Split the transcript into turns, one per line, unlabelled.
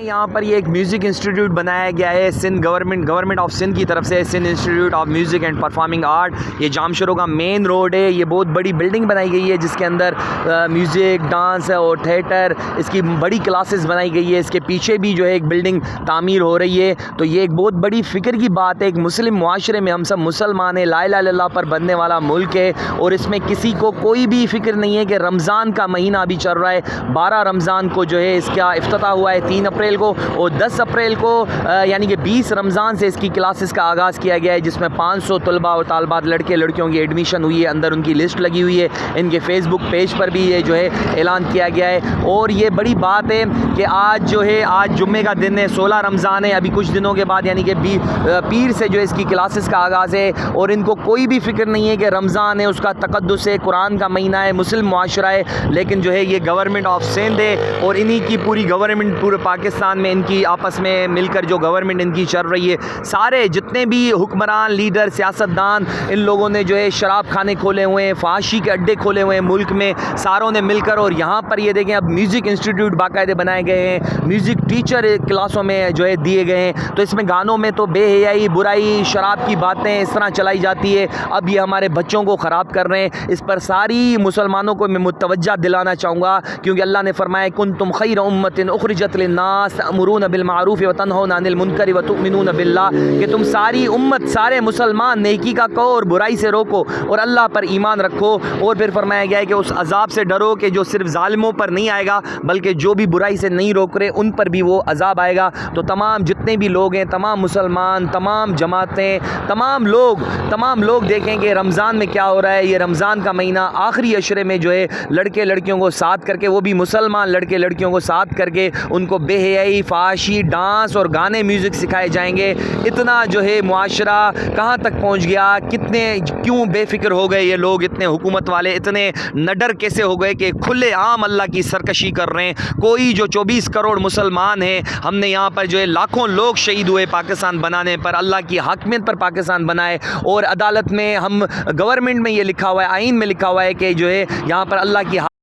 یہاں پر یہ ایک میوزک انسٹیٹیوٹ بنایا گیا ہے سندھ گورنمنٹ آف سندھ کی طرف سے، Sindh institute of music and performing art. یہ جام شروع کا مین روڈ ہے، یہ بہت بڑی بلڈنگ بنائی گئی ہے جس کے اندر میوزک، ڈانس اور تھیٹر، اس کی بڑی کلاسز بنائی گئی ہے۔ اس کے پیچھے بھی جو ہے ایک بلڈنگ تعمیر ہو رہی ہے۔ تو یہ ایک بہت بڑی فکر کی بات ہے، ایک مسلم معاشرے میں ہم سب مسلمان ہیں، لا الہ الا اللہ پر بننے والا ملک ہے، اور اس میں کسی کو کوئی بھی فکر نہیں ہے کہ رمضان کا مہینہ ابھی چل رہا ہے۔ 12 رمضان کو جو ہے اس کا افتتاح ہوا ہے 3 اپریل کو، اور 10 اپریل کو یعنی کہ 20 رمضان سے اس کی کلاسز کا آغاز کیا گیا ہے، جس میں 500 طلباء اور طالبات لڑکے لڑکیوں کی ایڈمیشن ہوئی ہے، اندر ان کی لسٹ لگی ہوئی ہے۔ ان کے فیس بک پیج پر بھی یہ جو ہے اعلان کیا گیا ہے۔ اور یہ بڑی بات ہے کہ آج جو ہے آج جمعے کا دن ہے، 16 رمضان ہے، ابھی کچھ دنوں کے بعد یعنی کہ پیر سے جو اس کی کلاسز کا آغاز ہے، اور ان کو کوئی بھی فکر نہیں ہے کہ رمضان ہے، اس کا تقدس ہے، قرآن کا مہینہ ہے، مسلم معاشرہ ہے، لیکن جو ہے یہ گورنمنٹ آف سندھ ہے، اور انہی کی پوری گورنمنٹ پورے پاکستان میں ان کی آپس میں مل کر جو گورنمنٹ ان کی چل رہی ہے، سارے جتنے بھی حکمران، لیڈر، سیاستدان، ان لوگوں نے جو ہے شراب خانے کھولے ہوئے ہیں، فحاشی کے اڈے کھولے ہوئے ہیں ملک میں، ساروں نے مل کر۔ اور یہاں پر یہ دیکھیں اب میوزک انسٹیٹیوٹ باقاعدہ بنائے گئے ہیں، میوزک ٹیچر کلاسوں میں جو ہے دیے گئے ہیں۔ تو اس میں گانوں میں تو بے حیائی، برائی، شراب کی باتیں اس طرح چلائی جاتی ہے، اب یہ ہمارے بچوں کو خراب کر رہے ہیں۔ اس پر ساری مسلمانوں کو میں متوجہ دلانا چاہوں گا، کیونکہ اللہ نے فرمایا کنتم خیر امۃ اخرجت للناس تأمرون بالمعروف وتنہون عن المنکر وتؤمنون باللہ، کہ تم ساری امت، سارے مسلمان نیکی کا کہو اور برائی سے روکو اور اللہ پر ایمان رکھو۔ اور پھر فرمایا گیا ہے کہ اس عذاب سے ڈرو کہ جو صرف ظالموں پر نہیں آئے گا بلکہ جو بھی برائی سے نہیں روک رہے ان پر بھی وہ عذاب آئے گا۔ تو تمام جتنے بھی لوگ ہیں، تمام مسلمان، تمام جماعتیں، تمام لوگ دیکھیں کہ رمضان میں کیا ہو رہا ہے۔ یہ رمضان کا مہینہ آخری عشرے میں جو ہے لڑکے لڑکیوں کو ساتھ کر کے، وہ بھی مسلمان لڑکے لڑکیوں کو ساتھ کر کے ان کو بے حیائی، فحاشی، ڈانس اور گانے، میوزک سکھائے جائیں گے۔ اتنا جو ہے معاشرہ کہاں تک پہنچ گیا، کیوں بے فکر ہو گئے یہ لوگ، اتنے حکومت والے اتنے نڈر کیسے ہو گئے کہ کھلے عام اللہ کی سرکشی کر رہے ہیں۔ کوئی جو 24 کروڑ مسلمان ہیں، ہم نے یہاں پر جو ہے لاکھوں لوگ شہید ہوئے پاکستان بنانے پر، اللہ کی حاکمیت پر پاکستان بنائے، اور عدالت میں ہم گورنمنٹ میں یہ لکھا ہوا ہے، آئین میں لکھا ہوا ہے کہ جو ہے یہاں پر اللہ کی